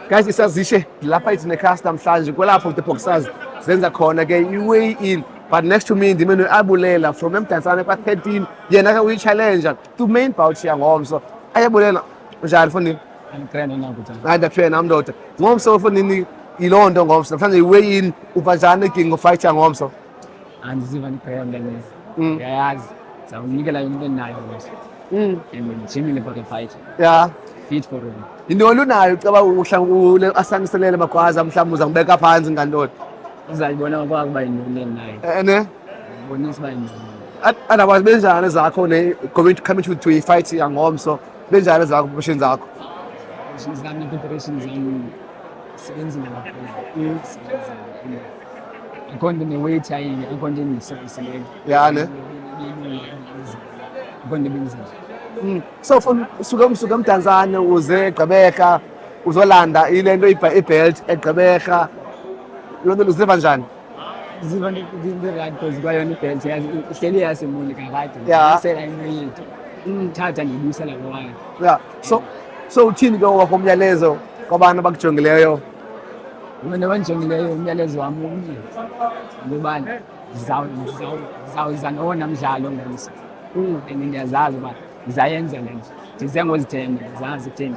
Guys, isazishe lapha ithi necast namhlanje kwelapho the boxers zenza khona ke i-way in. But next to me ndimene Abulela from eMdantsane kwa-13 yena ke uyi-challenger to main bout yangomso. Ayabulela njani mfondini? Ndaphela nam ndoda. Ngomso mfondini yiloo nto ngomso. Namhlanje i-way in uva njani king of-fight yangomso? Andiziva ndiphembe nezi. Ndiyayazi zawunikela into endinayo ngomso. And ndijimile for the fight. Yeah. Fit for it. Yintoni unayo ucaba asaniselele magwaza mhlawumbe uza ngibeka phansi ngantoni? Uzayibona ukuba yintoni endinayo. Ne? Bonisa uba yintoni. Otherwise benjani zakho coming to i-fight yangomso? Benjani zakho preparations zakho? Zami preparations zami sebenzile kakhulu. Akho nto ne-weight ayinye, akho nto endiyisebenzisileyo. Yeah, ne? Akho nto ebenzile. So suka eMdantsane uze eGqeberha uzolanda ile nto ibelt eGqeberha. Loo nto uziva njani? Ziva ndi-right because kwayona ibelt ihleli yasemoli kakade. Yeah. Isela into yethu. Thatha ndiyibuyisela kwayo. Yeah. So uthini ke wakho umyalezo kwabantu abakujongileyo? Abantu abandijongileyo umyalezo wam umnye ngobana ndizawuza nowona mdlalo ngomso. And ndiyazazi uba ndizayenza le nto. Ndize ngozithemba, ndizazi ekutheni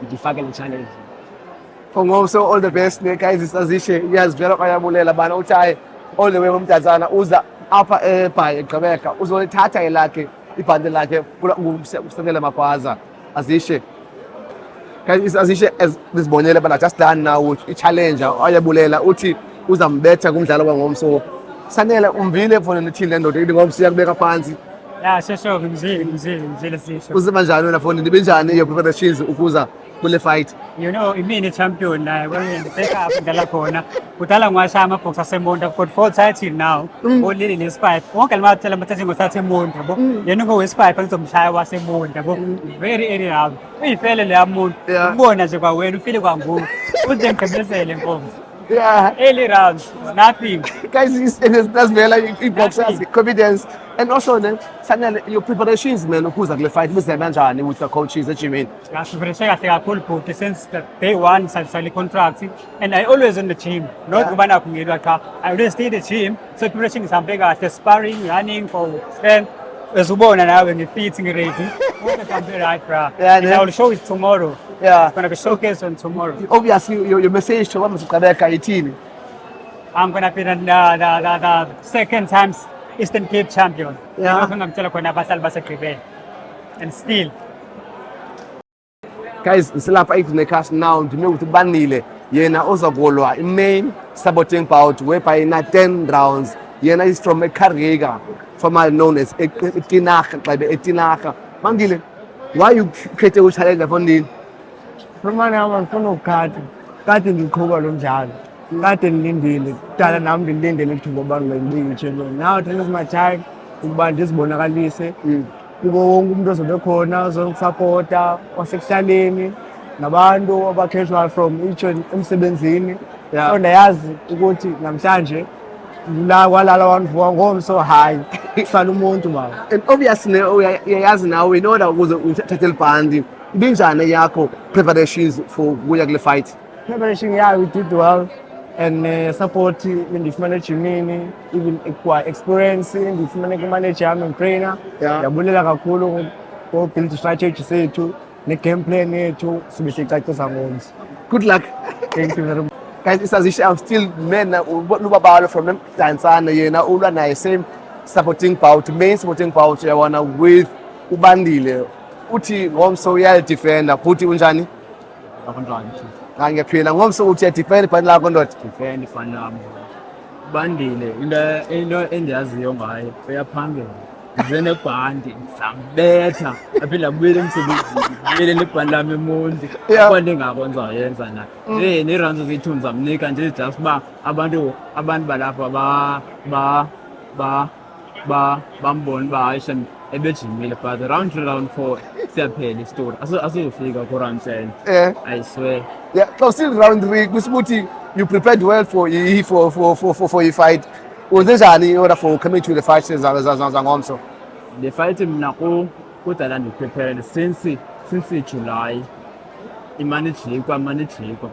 ndifake le challenge. For ngomso all the best ne guys isazishe iyazivela kwayabulela bana uthi hayi all the way eMdantsane uza apha eBhayi eGqeberha uzolithatha elakhe ibhande lakhe nguSekela Magwaza azishe. Guys isazishe as nisibonele bana just done now with i-challenger ayabulela uthi uzambetha kumdlalo kwangomso. Sanele umvile mfana nithini le ndoda ithi ngomso iyakubeka phansi. Yeah, sure, ngizile sisho. Uziva njani wena mfana ndibenjani your preparations ukuza kule fight? You know, imini champion naye kwenye ndibeka apha ndala khona. Kudala ngwasha amabox aseMonti. I've got 4 titles now. Only in this fight. Wonke limathela amathathe ngothathe eMonti yabo. Yena ngo-5 ngizomshaya waseMonti yabo. Very early round. Uyifele le yamuntu. Ubona nje kwawena ufile kwanguwe. Uze ngigqibezele nkomo. Yeah. Early rounds, nothing. Guys, that's very like boxers confidence and also Sanele your preparations man ukuza kule fight bize kanjani with the coaches at gym. Prepare kahle kakhulu bhuti since the day one sali contract and I always in the gym. Not kubana kungilwa cha. I always stay in the gym. So preparation is something like sparring, running for strength. Uzubona nawe ngifit ngiready. Something right, bro. Yeah, and I will show it tomorrow. Yeah. It's gonna be showcased on tomorrow. Obviously your message to Gqeberha ithini? I'm gonna be the second time Eastern Cape champion. Yeah. Ngitshela khona abasali baseGqeberha. And still Guys, silapha iNecast now ndime ukuthi banile yena ozakolwa i-main supporting bout whereby na 10 rounds. Yena is from eKarega, formerly known as Etinagha, Etinagha. Mangile, why you khethe uchallenge mfondini? Manje ama ngifuna ukukhatha. Kade ngiqhuba lo mdlalo. Kade ngilindile. Kudala nami ngilindele ithuba abantu ngibike champion. Now this is my time ukuba ndizibonakalise. Kubo wonke umuntu ozobe khona ozongisupporta wasekuhlaleni nabantu aba-casual from each emsebenzini. So ndayazi ukuthi namhlanje la kwalala wanvuka ngomso hayi kusala umuntu baba. And obviously uyayazi nawe in order ukuze uthathe libhandi ibinjani yakho preparations for kuya kule fight? Preparation, yeah, we did well and support ndifumane ejimini even experience ndifumane kumanager yami and-trainer. Ndiyabulela kakhulu ngo-build strategy sethu ne-game plan yethu sibe siyicacisa ngomso. Good luck. Thank you very much. Guys, isazishe I'm still man ubabalo from eMdantsane yena ulwa naye same supporting bout, main supporting bout yabona with uBandile. Uthi ngomso uyalidefenda futhi unjani? Akonjani. Ngiyaphila ngomso uthi uyadefend ibhandi lakho ndoda. Defend ibhandi lami. Bandile into endiyaziyo ngayo uyaphambili. Ndize nebhandi ngizambetha aphinde abuyele emsebenzini ngibuyele nebhandi lami eMonti kodwa ndingakwenza yenza naye ne-rounds zethu ndizamnika nje just uba abantu balapha bambone uba hayi shem ebejimile but round 3 round 4 siyaphela isitori asizofika ku-round 10. I swear. Yeah, so still round 3 kusibuthi you prepared well for your fight. Uzenjani in order for coming to the fight zangomso? The fight mina kudala ndiprepare since July. imane ijikwa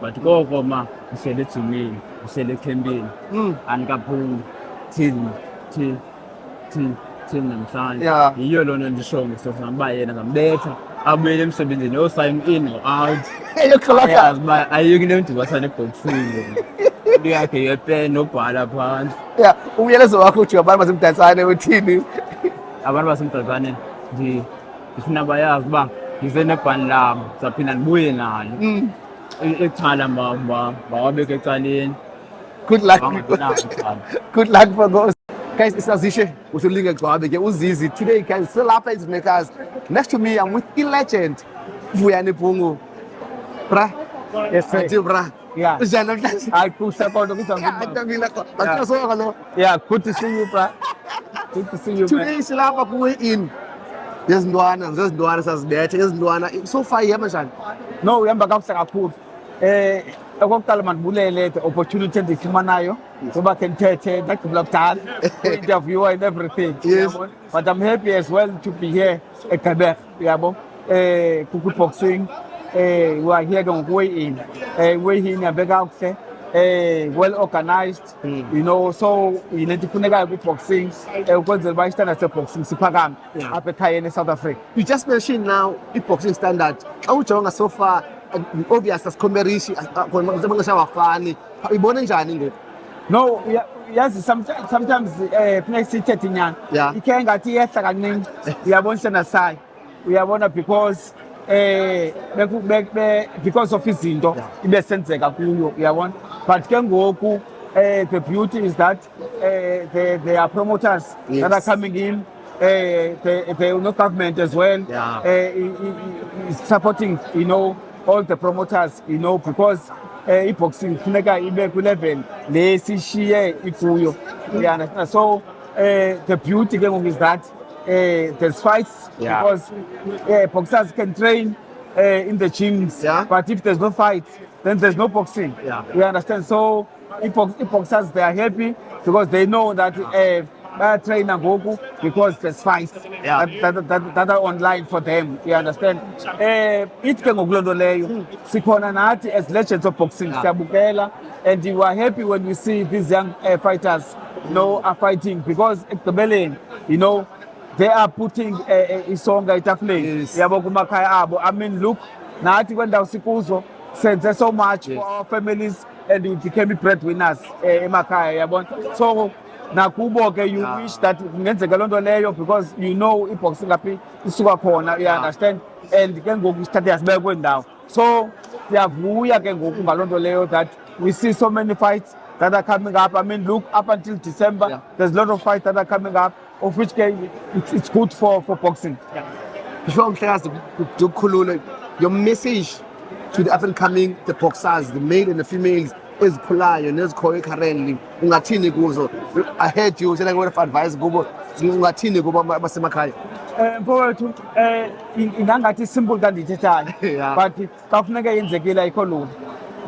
but koko ma uhlele ejimini uhlele ekhempini andikaphumi thini namhlanje Yeah. yiyo loo nto ndisho ngesofana uba yena ngambetha abuyele emsebenzini yo-sign in or-out Eyokuxolaka. ayazi uba ayikho into emdibasa neboxing into yakhe yepen nobhala phantsi Yeah, umyalezo wakho uthi abantu basemdantsane uthini? abantu basemdantsane ndifuna bayazi uba ndize nebhani lam ndizaphinda ndibuye nalo ecala mawabeke ecaleni Good luck. bangabenalo icala. Good luck for those. Guys, it's Azishe Usulinga Gwabe. Uzizi. Today, guys, still up as makers. Next to me, I'm with the legend, Vuyani Pungu. Bra. Yes, sir. Ati bra. Yeah. Jana. I could support the Yeah, good to see you, bro. Good to see you, man. Today, silapha kuwe in. Yezindwana sazibethe yezindwana. So far, yamashani. No, uyahamba kakuhle kakhulu. Okokuqala mandibulele the opportunity endiyifumanayo ngoba khe ndithethe ndagqibela kudala ku-interviewer and everything. Yes. Uyabona? But I'm happy as well to be here eGqeberha, uyabo. Boxing. We are here going weigh in. Weigh in yabe kakuhle. Well organized, you know, so yilento ifunekayo kwi-boxing ukwenzela uba istandard se-boxing siphakame apha ekhayeni eSouth Africa. You just mentioned now boxing standard. Xa ujonga so far, obvious asikhomerishi amaxesha awafani. Uyibona njani ngoku? No, yazi sometimes funeka siyithethe inyani. Yeah. Ikhe ngathi iyehla kancinci, uyabona isandard sayo. Uyabona because because of izinto ibe senzeka kuyo, uyabona. But ke ngoku the beauty is that there are promoters that are coming in. The government as well is supporting, you know, all the promoters, you know, because boxing funeka ibe ku level le sishiye ikuyo. You understand? So the beauty is that there's fights because boxers can train in the gyms, but if there's no fight, then there's no boxing. You understand? So boxers, they are happy because they know that train ngoku because there's fights that are online for them. You understand? It ke ngokulonto leyo sikhona nathi as legends of boxing siyabukela, and we are happy when we see these young fighters, you know, are fighting because ekugqibeleni, you know, they are putting isonga etafuleni yabo kumakhaya abo. I mean, look, nathi kwendawo sikuzo senze so much for our families and we became breadwinners emakhaya, yabona. So nakubo ke you wish that ngenzeka lonto leyo because you know iboxing laphi isuka khona, you understand, and ke ngoku isithathe yasibeka kwendawo. So siyavuya ke ngoku ngalonto leyo that we see so many fights that are coming up. I mean, look, up until December, there's a lot of fights that are coming up, of which it's good for boxing. Before Mhlekazi, your message to the up and coming the boxers, the male and the females, ezikhulayo nezikhoyo currently, ungathini kuzo? I heard you saying what advice kubo, ungathini kubo basemakhaya? Mfowethu, ingangathi simple kandithethayo, but xa kufuneka yenzekile ayikho lula.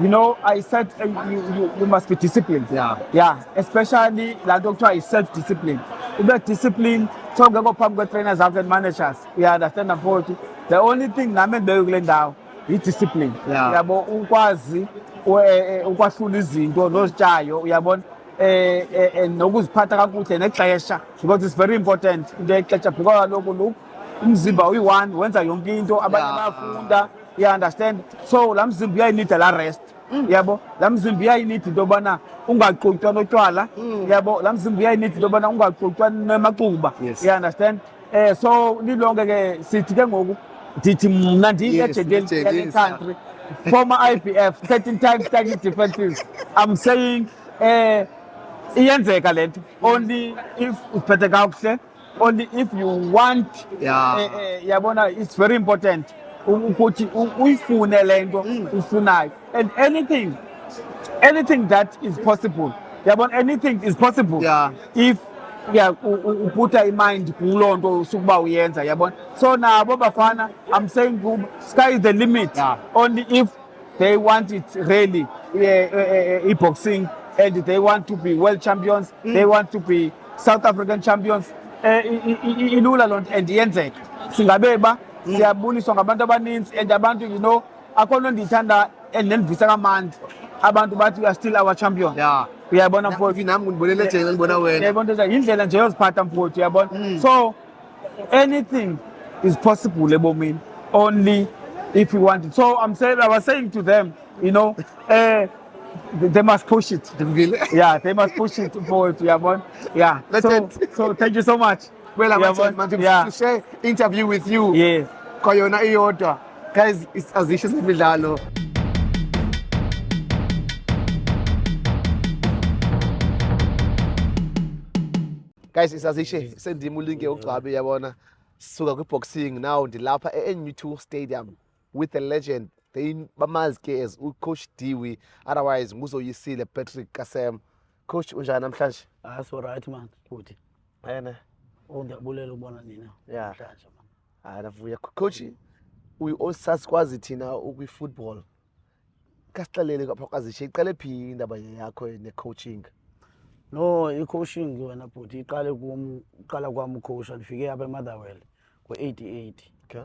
You know, I said you must be disciplined. Yeah, especially laa nto kuthiwa yi-self-discipline. Ube discipline, so ungekho phambi kwe-trainers and managers. You understand, mfowethu? The only thing nami endibeke kule ndawo yi-discipline. Uyabo, ukwazi ukwahlula izinto nozityayo, uyabona, nokuziphatha kakuhle nexesha, because it's very important into yexesha, because kaloku look, umzimba uyi-one wenza yonke into, abanye bayafunda. You understand? So laa mzimba uyayinida laa rest. Yabo, laa mzimba uyayinida into yobana ungaxutywa notywala. Yabo, laa mzimba uyayinida into yobana ungaxutywa namacuba. You understand? So lilonke ke sithi ke ngoku ndithi mna ndiyi-legend yale country, former IBF 13 times tagging defenses. I'm saying iyenzeka le nto only if uphethe kakuhle, only if you want. Yabona, it's very important ukuthi uyifune le nto ufunayo, and anything that is possible, yabona, anything is possible if uputha imind kuloo nto usukuba uyenza, yabona. So nabo bafana, I'm saying sky is the limit, only if they want it really, boxing, and they want to be world champions, they want to be South African champions. Ilula loo nto and iyenzeka. Singabeba siyabuliswa ngabantu abaninzi, and abantu, you know, akhona ndiyithanda endivisa kamandi abantu bathi you are still our champion. Yeah. Uyayibona mfowethu, nami ngibonele nje ngibona wena. uyayibona nje indlela nje yoziphatha mfowethu, uyayibona. So anything is possible ebomini only if you want it. So I was saying to them, you know, they must push it. Yeah, they must push it forward. Yeah. So thank you so much. Well, I'm Yeah. to share interview with you. Yes. Koyona iyodwa. Guys, it's Azishe Zemidlalo. Guys, it's Azishe. Sendimi ulinge uGcabe yabona. Sisuka kwi-boxing now ndilapha e-NU2 Stadium with the legend. They bamazi ke as uCoach Dewey. Otherwise nguzoyisile Patrick Kasem. Coach unjani namhlanje? So right man, futhi. Ayena. Ngiyabulela ukubona nina. Yeah. Namhlanje man. Navuya. Coach, sasikwazi thina ukwi-football. Kasixelele kapha Azishe iqale phi indaba yakho ne-coaching? No, i-coaching wena futhi iqala kwami ucoach ndifike apha eMotherwell ngo-88. Okay.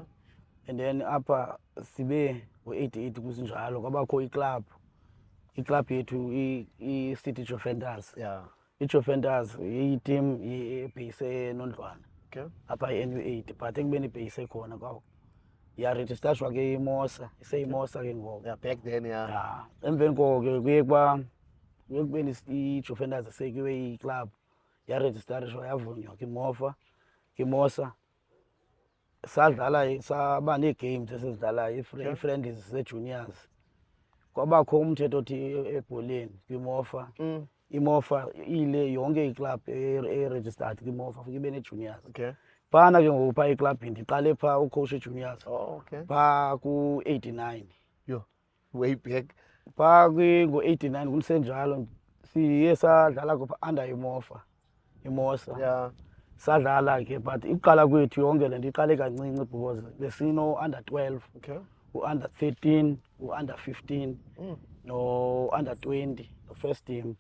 And then apha sibe ngo-88 kusinjalo kwabakho iclub yethu i-City Defenders. Yeah. I-Defenders iyi-team ebheyise eNondlwane. Okay. Apha i-NU8 but ekubeni ibheyise khona kwawo. Yarejistashwa ke iMosa, iseyimosa ke ngoku. Yeah, back then, yeah. Yeah. Emveni koko ke kuye ekubeni i-Defenders sekiwe i-club yarejistarishwa yavunywa kimosa sadlala saba nee-games esizidlalayo i-friendlies ze-juniors. Kwabakho umthetho othi ebholeni kwimofa imofa ile yonke iclub e-registered kwimofa futhi ibe nee-juniors. Okay. Phana ke ngoku phaa iclub ndiqale phaa ucoach e-juniors. Oh, okay. Phaa ku-89. Yo, way back. Phaa ngo-89 kusenjalo siye sadlala under imosa. Yeah. Sadlala ke but iqala kwethu yonke le nto iqale kancinci because besino under 12. Okay. U-under 13, u-under 15, no-under 20, the first team.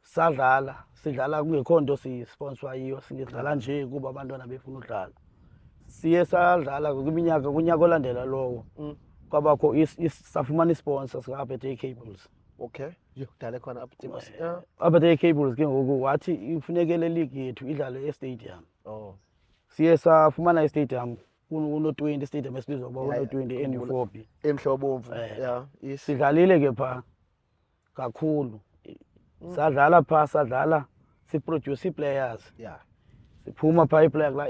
Sidlala kungekho nto sisponsor yiyo, sidlala nje kuba abantwana befuna udlala. Siye sadlala kunyaka olandela lowo. Kwabakho safumana isponsor sika-Aberdare Cables. Okay. Yo, dale khona Aberdare. Yeah. Aberdare Cables ke ngoku wathi ifunekele league yethu idlale e-stadium. Oh. Siye safumana i-stadium uno-20 stadium esibizwa ukuba uno-20 NU4B. Emhlobomvu. Yeah. Sidlalile ke phaa kakhulu. Sadlala phaa sadlala siproduce players. Yeah. Siphuma phaa iplayer kula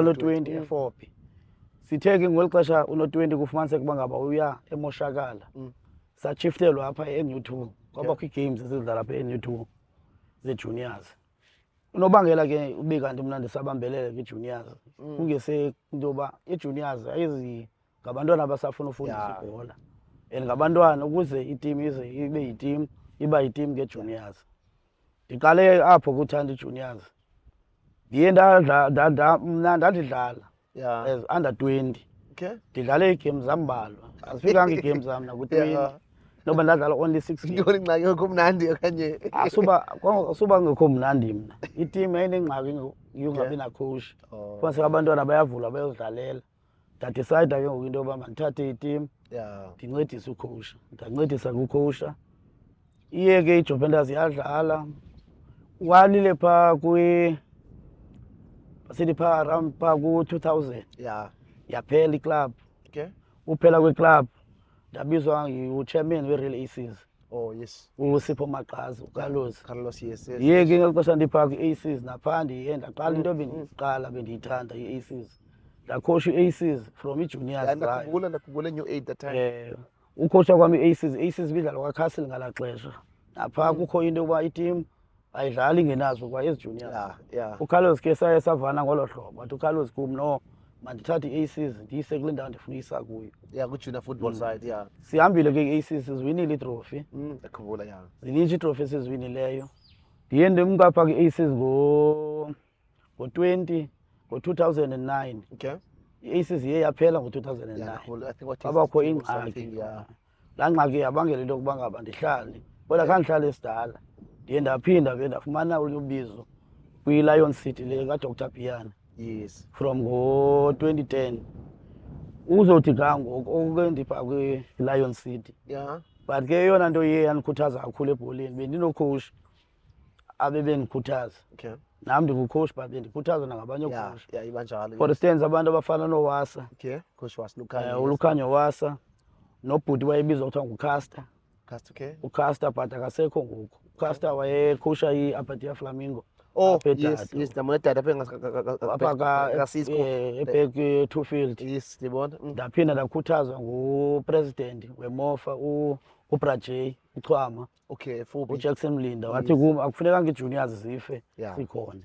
no-20 e4B. Sithe ke ngeli xesha uno-20 kufumaniseka ukuba ngaba uya emoshakala. Sashiftelwa apha e-NU2 kwabakho ii-games esizidlala apha e-NU2 ze-juniors. Unobangela ke ube kanti mna ndisabambelele kwi-juniors kungese into yoba i-juniors ayizi ngabantwana abasafuna ufundisa ibhola and ngabantwana ukuze iteam ize ibe yi-team iba yi-team nge-juniors. Ndiqale apho kuthanda i-juniors ndiye mna ndadidlala as under 20. Okay. Ndidlale iigame zambalwa azifikanga iigame zam naku-20 noba ndadlala only 6 games. Ngiyoni ingxaki yakho mnandi okanye Asuba ngekho mnandi mna iteam yayinengxaki yongabi nacoach. Fumaniseka abantwana bayavula bayozidlalela. Ndadicide ke ngoku into yoba mandithathe iteam ndincedise ucoach. Ndancedisa kucoach. Iye ke iJuventus yadlala walile phaa basithi phaa around phaa ku-2000. Yeah. Yaphela iclub. Okay. Uphela kweclub ndabizwa ngu-chairman we-Real Aces. Oh yes. uSipho Maqhaza Carlos, yes. Ndiye ke ngeli xesha ndiphaa kwi-Aces naphaa ndiye ndaqala into bendiyithanda i-Aces. Ndacoach i-Aces from i-juniors. Ndakhumbula New 8 that time. Ucoacha kwami i-Aces bidlala kwaCastle ngalaa xesha. Naphaa kukho into yokuba iteam ayidlali ngenazo kwa ezi-juniors. Yeah. UCarlos ke saye savana ngolo hlobo wathi uCarlos kum no mandithathe i-Aces ndiyise kule ndawo ndifunisa kuyo. Yeah, ku-junior football side, yeah. Sihambile ke i-Aces siziwinile itrofi. Ndakhumbula, yeah. Zininzi itrofi esiziwinileyo. Ndiye ndimka apha kwi-Aces ngo-2009. Okay. I-Aces iye yaphela ngo-2009. Kwabakho ingxaki. Laa ngxaki yabangela into yokuba ngaba ndihlale. Kodwa khandihlale esidala. Ndiye ndaphinda ke ndafumana ubizo kwi-Lion City le kaDr Piana. Yes. From ngo-2010. uzothi ga ngoku okendipha kwi-Lion City. Yeah. But ke eyona nto iye yandikhuthaza kakhulu ebholeni bendinocoach abebendikhuthaza. Okay. Nam ndingucoach but bendikhuthazwa nangabanye Yeah, oocoach. yeah, ibanjalo. For instance abantu abafana noWasa, Okay. Coach was Lukhanyo. uLukhanyo Wasa, nobhuti wayebizwa kuthiwa nguCaster. Cast, okay. uCaster but akasekho ngoku. uCaster wayekhosha i-Apatia Flamingo. Oh, apha yes, eDada. yes. Namona dada apha Cisco. ebhek Two-Field. Yes, ndibona. Ndaphinda ndakhuthazwa ngupresident weMofa uBrajay uChwama, Okay, full uJackson Mlinda wathi kum akufunekanga ii-juniors zife Yeah. sikhona.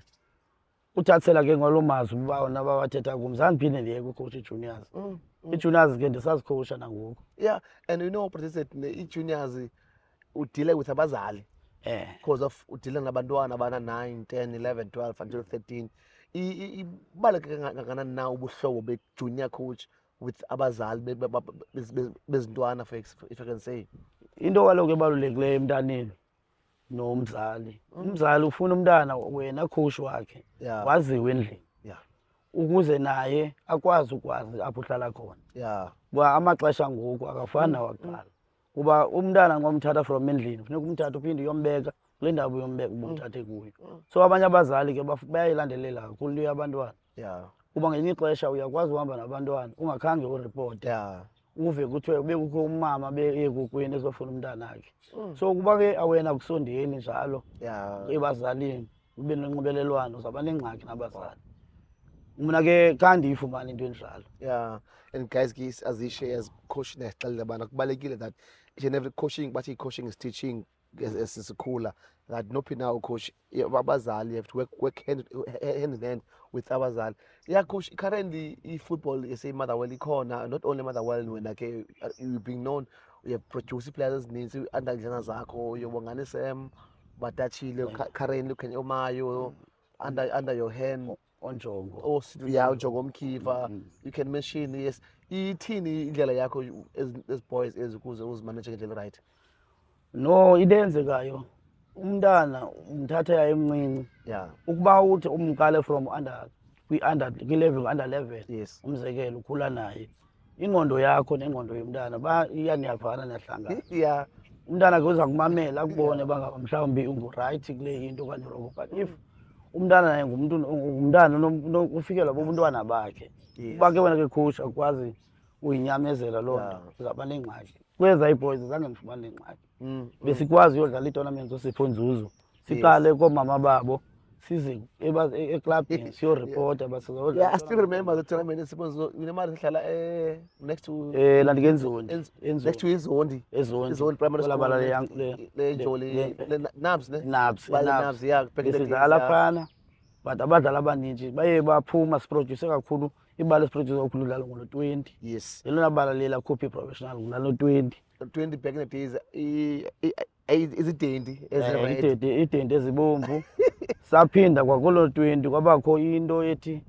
Uthathela ke ngalo mazwi bona bawathetha kum zandiphinde ndiyeke ucoach ii-juniors. Ii-juniors ke ndisazikhosha nangoku. Yeah, and you know, President, i-juniors udile with abazali because of udile nabantwana abana 9, 10, 11, 12 until 13. Ibaluleke kangakanani na ubuhlobo be-junior coach with abazali bezintwana, if I can say? Into kaloku ebalulekileyo emntaneni nomzali. Umzali ufuna umntana wena coach wakhe Yeah. waziwe endlini. Yeah. Ukuze naye akwazi ukwazi apho uhlala khona. Yeah. Kuba amaxesha ngoku akafani nawakuqala. Kuba umntana ngomthatha from endlini funeka umthatha uphinde uyombeka kule ndawo uyombeka ubumthathe kuyo. So abanye abazali ke bayayilandelela kakhulu into yabantwana. Yeah. Kuba ngelinye ixesha uyakwazi uhamba nabantwana ungakhange uripoti. Yeah. Uve kuthiwe bekukho umama beyekukwini ezofuna umntana wakhe. So kuba ke awena kusondeni njalo Yeah. ebazalini ube nonxibelelwano zaba nengxaki nabazali. Mna ke kandiyifumana into enjalo. Yeah. And guys, Azishe as coach nesixelela bana kubalekile that each and every coaching, but coaching is teaching as sikhula, that nophi na coach abazali you have to work hand in hand with abazali. Yeah, coach, currently football is a Motherwell ikhona, not only Motherwell wena ke you've been known, you have produced players ezininzi under Jana zakho, yobongani Sam Batachile currently Kenya Omayo under your hand. Onjongo. Oh, yeah, Njongo Mkiva. You can mention, yes. Ithini indlela yakho as boys ukuze uzimanage ngendlela right? No, idenzekayo. Umntana umthatha yayimncinci. Yeah. Ukuba uthi umqale from level under 11. Yes. Umzekelo ukhula naye. Ingqondo yakho nengqondo yomntana iyaniyavana niyahlangana. Yeah. Umntana ke uza kumamela akubone bangaba mhlawumbi ungu-right kule into okanye rongo. But if umntana naye ngumntana ufikelwa bobuntwana bakhe. Uba ke wena ke coach akwazi uyinyamezela loo nto uzaba nengxaki. Kweza ii-boys zange ndifumane nengxaki. Besikwazi uyodlala ii-tournaments osipho nzuzo. Siqale koomama babo size eklabhini siyoripota Yeah, I still remember the tournament in Sipho. You remember sihlala next to landikeNzondi. next to Izondi. Izondi primary school. Le Joli Nabs ne? Nabs, yeah. Besidlala phana but abadlali abaninji baye baphuma siproduce kakhulu ibala siproduce kakhulu udlala ngo-20. Yes. Elona bala lela copy professional udlala no-20. 20 back in the days izidenti ezi-red. Identi ezibomvu. Saphinda kwakulo 20 kwabakho into ethi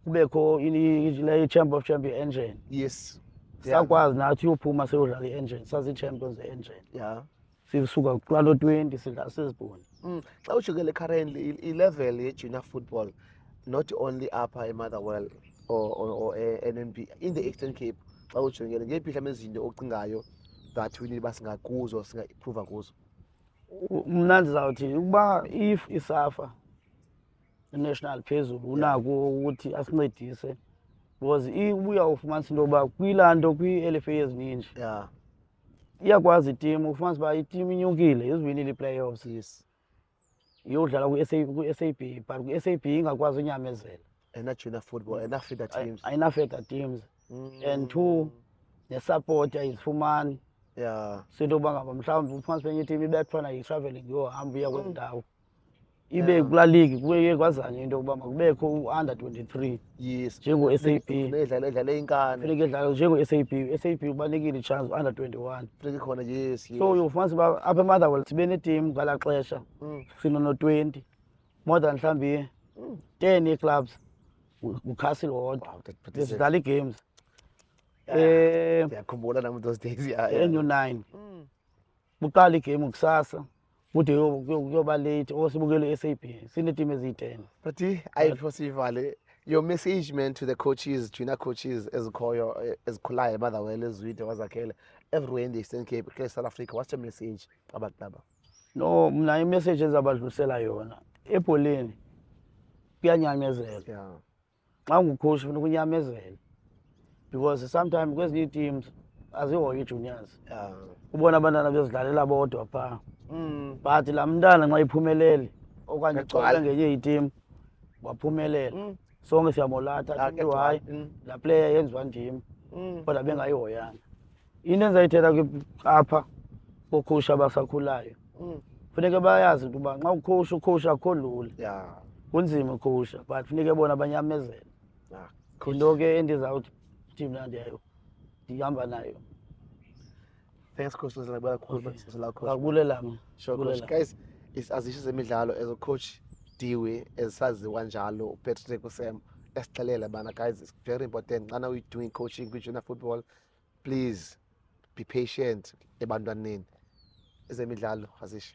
kubekho i-Champion of Champion engine. Yes. Sakwazi nathi uyophuma seyodlala i-engine sazi-champions e-engine. Yeah. Sisuka kulalo 20 sidlala siziboni. Xa ujukele currently i-level ye-junior football, not only upper eMotherwell or NNB, in the Eastern Cape, xa ujukele ngeyiphi mhlawumbe izinto ocingayo that we need basingakuzo singa-improve kuzo? Mna ndizawuthi ukuba if isafa national phezulu unako ukuthi asincedise because ibuya ufumanisa into yoba kwilaa nto kwii-LFA ezininji Yeah. iyakwazi itimu ufumanisa uba itimu inyukile iziwinile ii-playoffs. Yes. iyodlala kwi-SAB but kwi-SAB ingakwazi unyamezela. Junior football, enough feeder teams. Ayinafeta teams. And two, nesupport ayizifumani. Yeah. Sinto yoba ngaba mhlawumbi ufumanisa enye itimu ibethwana yi-travelling iyohamba iya kwezi ndawo. Ibe kulaa league kuye kwazanywa into yokuba makubekho u-under 23. Yes. Njengo-SAB. Edlale inkani. Funeka idlala njengo-SAB. SAB ubanikile i-chance u-under 21. Funeka khona, yes. So ufumanisa uba apha eMotherwell sibe netimu ngalaa xesha sino-20 more than mhlawumbi 10 ii-clubs nguCastle wodwa besidlala ii-games. Ndiyakhumbula nam those days. enyu-9 buqala igame kusasa kude kuyoba late or sibukele i-SAB sinetimu eziyi-10. But ayipho sivale your message man to the coaches, junior coaches ezikhulayo badawele ezwide wazakhele everywhere in the Eastern Cape, South Africa, what's your message about Laba? No, mna i-message ezabadlulisela yona ebholeni kuyanyamezela. Yeah. Xa ungukhoach ufuna ukunyamezela because sometimes kwezinye ii-teams azihoyi ii-juniors. Yeah. Ubona abantwana bezidlalela bodwa phaa. But laa mntana nxa iphumelele okanye icole ngenye iteam waphumelela sonke siyamolatha athi hayi laa player yenziwa ndim kodwa bengayihoyanga. Into endizayithetha apha kookhowushi abasakhulayo funeke bayazi into uba nxa ukhowusha akho lula. Yeah. Kunzima ukhowusha but funeke bona banyamezela. Into ke endizawuthi mna ndihamba nayo. Thanks, Coach. Ngakubulela mna. Sure, Coach. Guys, it's Azishe Zemidlalo as a coach Diwe esaziwa njalo uPatrick Usem esixelela bana guys, it's very important xa we're doing coaching junior football, please be patient ebantwaneni. Ezemidlalo Azishe.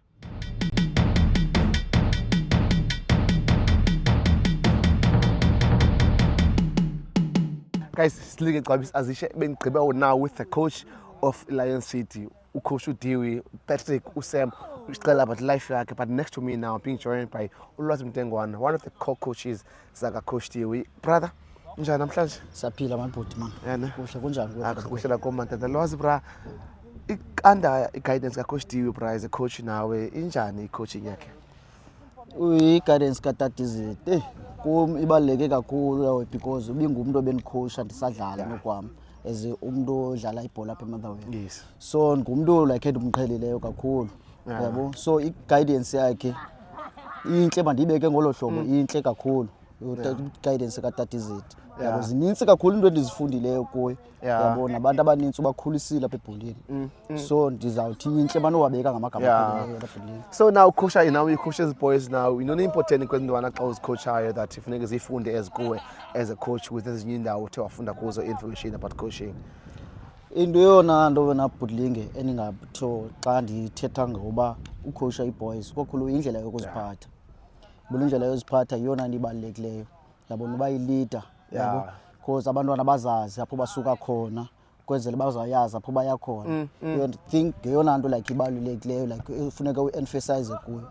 Guys, silike Gcwabisa Azishe bengigqibe now with the coach of Lion City, Coach Diwe, Patrick Usem, usixelela about life yakhe. But next to me now, I'm being joined by Ulwazi Mtengwana, one of the co-coaches zaka Coach Diwe. Brother, njani namhlanje? Saphila mabhuti man. Yana. Kuhle kunjani kuwe? Kuhle la komanda. Lwazi bra, under guidance ka Coach Diwe bra as a coach nawe, injani i-coaching yakhe? I-guidance kaTatizit kum ibaluleke kakhulu because ubingumuntu obenicoacha ndisadlala nokwami as umuntu odlala ibhola apha eMotherwell. Yes. So ngumuntu like endimqhelileyo kakhulu. Yabo. So i-guidance yakhe inhle mandiyibeke ngolo hlobo inhle kakhulu. I-guidance kaTatizit. Yabo zininzi kakhulu into endizifundileyo kuye. Yabo nabantu abaninzi ubakhulisile apha ebholeni. So ndizawuthi inhle banowabeka ngamagama apheleleyo ebholeni. So now coach, now you coach as boys now, you know important kwendwana xa uzicoachayo that ifuneka zifunde ezikuwe as a coach with ezinye indawo uthe wafunda kuzo information about coaching. Into yona nto wena Bhudlinge endingatho xa ndithetha ngoba ucoacha iboys kokhulu indlela yokuziphatha. Indlela yokuziphatha iyona into ibalulekileyo. Yabona uba i-leader. Yabo because abantwana bazazi apho basuka khona kwenzele bazayazi apho baya khona. You think ngeyona nto like ibalulekileyo like ufuneka uemphasize kuyo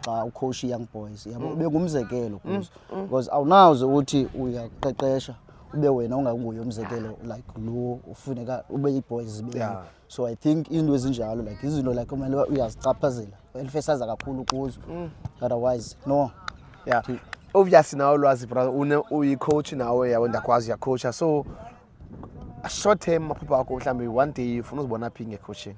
xa ucoach young boys. Yabo ube ngumzekelo kuzo because awunaze uthi uyaqeqesha ube wena unganguye umzekelo like lo ufuneka ube iboys zibe. So I think into ezinjalo like izinto like kumele uyazicaphazela emphasize kakhulu kuzo otherwise no. Yeah. Obviously now Lwazi brother uyi coach nawe yabo ndakwazi ya coach, so a short term maphupha akho mhlambe one day ufuna uzibona phi ngecoaching.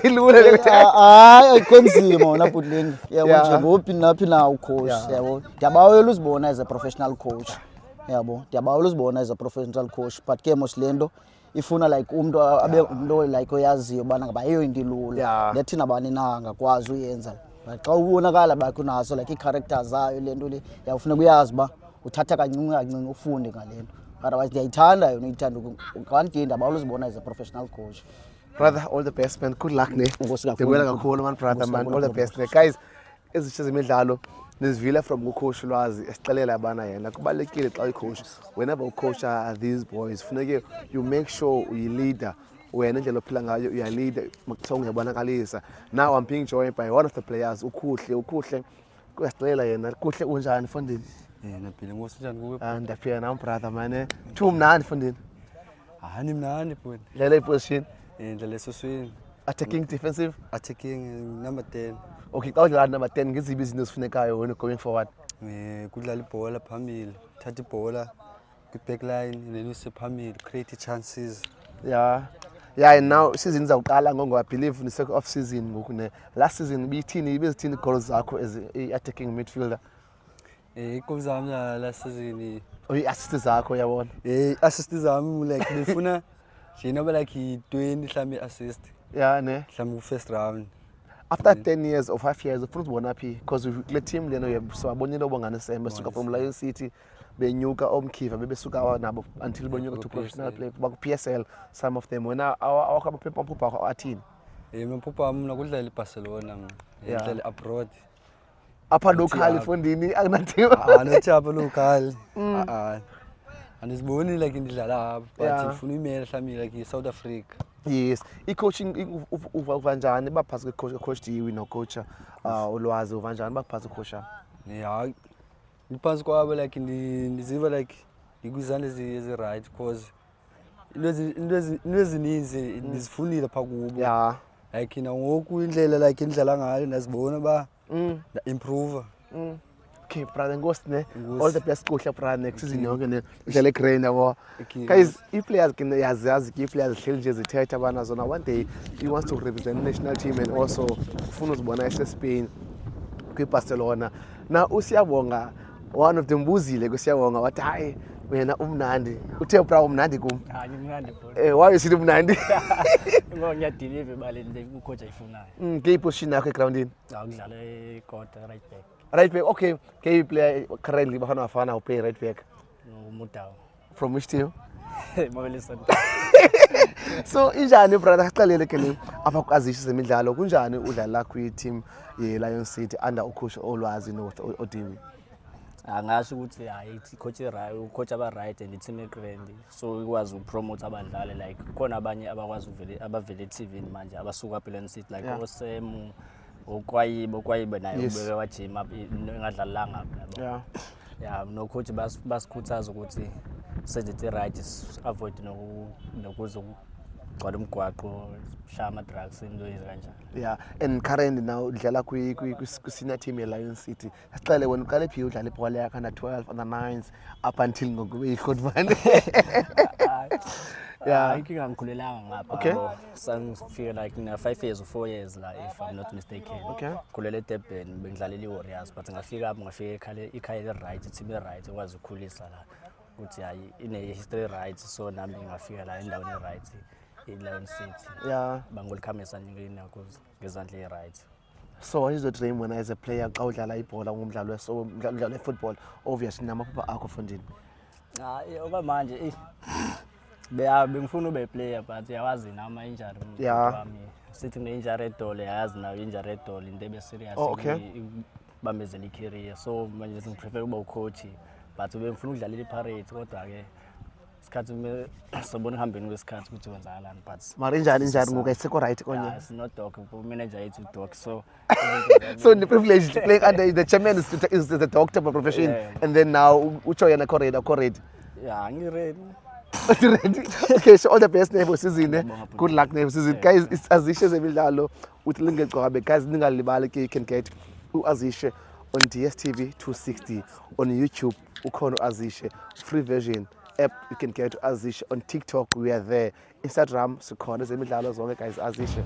Ilula ukuthi hayi kunzima wona Bhudlinge. Yabo nje ngophi naphi na ucoach yabo. Ndiyabawela uzibona as a professional coach. Yabo ndiyabawela uzibona as a professional coach but ke mos lento ifuna like umuntu abe umuntu like oyaziyo bana ngaba yiyo into ilula. Lethi nabani na ngakwazi uyenza. Xa ubonakala bakho naso like i-characters zayo lento le yakufuneka uyazi ba uthatha kancinci ufunde ngalento. Otherwise ndiyayithanda yona uyithanda kanti ndiyabawela uzibona as a professional coach. Brother, all the best man, good luck ne. Ndibuyela kakhulu man brother man, all the best ne. Guys, Ezishe Zemidlalo nezivile from coach Lwazi esixelela bana yena kubalekile xa ucoach whenever ucoacha these boys funeke you make sure uyi leader wena indlela ophila ngayo uya leader makuthiwa uyabonakalisa. Now I'm being joined by one of the players ukhuhle kuyasixelela yena kuhle unjani mfondini? Naphila ngosinjani kuwe? Ndaphila nam brother man. Two mnandi mfondini. Hani mnandi bhuti. Dlala iposition. Dlala esosweni. Attacking defensive? Attacking number 10. Okay, xa udlala number 10 ngiziphi izinto ezifunekayo wena going forward? Kudlala ibhola phambili, thatha ibhola kwi-backline then usephambili, create chances. Yeah, now season izawuqala ngoba I believe in the off season ngoku ne. Last season ibizithini goals zakho as attacking midfielder? Igoals zami last season assist zakho yabona. Assist zami like befuna nje noba like 20 mhlambe assist. Yeah ne. Mhlambe first round. After 10 years or 5 years ufuna ukubona phi because le team leno yabonile obongane sembe suka from Lion City benyuka omkhiva bebesuka nabo until bonyuka to professional play baku PSL some of them wena awakho amaphupha athini? Amaphupha mina kudlala eBarcelona mina. Ngidlala abroad. apha local efondini akunathiwa. Anathi apha local. Andiziboni like ndidlala apha but ndifuna imela mhlawumbi like South Africa. Yes, i-coaching uva njani baphasi coach Diwi no coach Ulwazi uva njani baphasi coach? Yeah, ngiphansi kwabo like ndiziva like ngikwizandla ezi-right because into ezininzi ndizifundile phaa kubo. Yeah. Like nangoku indlela like indlela ngayo ndazibona ba improve. Okay, brother, ngosine. All the best kuhle brother next season yonke ne udlale Grain yabo. Guys, i-players can yazi i-players hleli nje zithetha bana zona one day he wants to represent the national team and also ufuna uzibona eSpain kwiBarcelona. Now uSiyabonga one of them buzile kuSiyabonga wathi hayi wena umnandi. Uthe bra umnandi kum. Hayi ngimnandi bro. Why you see umnandi? Ngoba ngiyadeliver ibaleni le ucoach ayifunayo. Ke position yakho egroundini? Ngidlala e-quarter right back. Right back. Okay. Ke player currently bafana bafana uplay right back. Mutawa. From which team? Mabele Santa. So injani brother sicalele ke le apha kuazishe zemidlalo kunjani udlala kwi-team ye-Lion City under ucoach Ulwazi no-Diwi? Angasho ukuthi hayi coach right ucoach aba right and team egrand so ikwazi ukupromote abadlali like khona abanye abakwazi abavele TV manje abasuka eLion City like Osemu okwayibo naye ubeke wajima engadlalanga yabo. Yeah, no coach basikhuthaza ukuthi senze right avoid nokuzo gcwala umgwaqo shaya ama drugs into ezikanjalo. Yeah, and currently now udlala kwi-senior team ye-Lion City. Sicale wena uqale phi udlala ibhola yakho under 12 under 9s up until ngokube iHotman. Yeah, inkinga ngikhulelanga ngapha. Okay. Sangifika like 5 years or 4 years la if I'm not mistaken. Okay. Khulele eDurban bengidlalela iWarriors but ngafika ikhaya right team right ekwazi ukukhulisa la. Ukuthi hayi ine history right so nami ngafika la endaweni right eLion City. Yeah. Bangolikamisa ngini ngezandla right. So what is your dream when as a player xa udlala ibhola ngumdlalo umdlalo wefootball obviously namaphupha akho fondini? Oba manje bengifuna ube player but yawazi nama injury wami. Sithi ne injury edole yazi nayo injury edole into ebe serious bambezela i-career so manje ngiprefer ukuba ucoach but bengifuna ukudlalela iPirates kodwa ke isikhathi sobona ihambeni kwesikhathi ukuthi kwenzakalani but mara injani ngoku ayisekho right konye. It's not dog manager yethu dog so so the privilege to play under the chairman is the doctor by profession and then now ucho yena correct. Yeah, ngiready. Ready? Okay, so all the best next season. Good luck next season. Guys, it's Azishe zemidlalo with Linge Gqokabe. Guys, ningalibali ke you can get uAzishe on DSTV 260 on YouTube. Ukhona Azishe free version app you can get Azishe on TikTok we are there. Instagram sikhona zemidlalo zonke guys Azishe.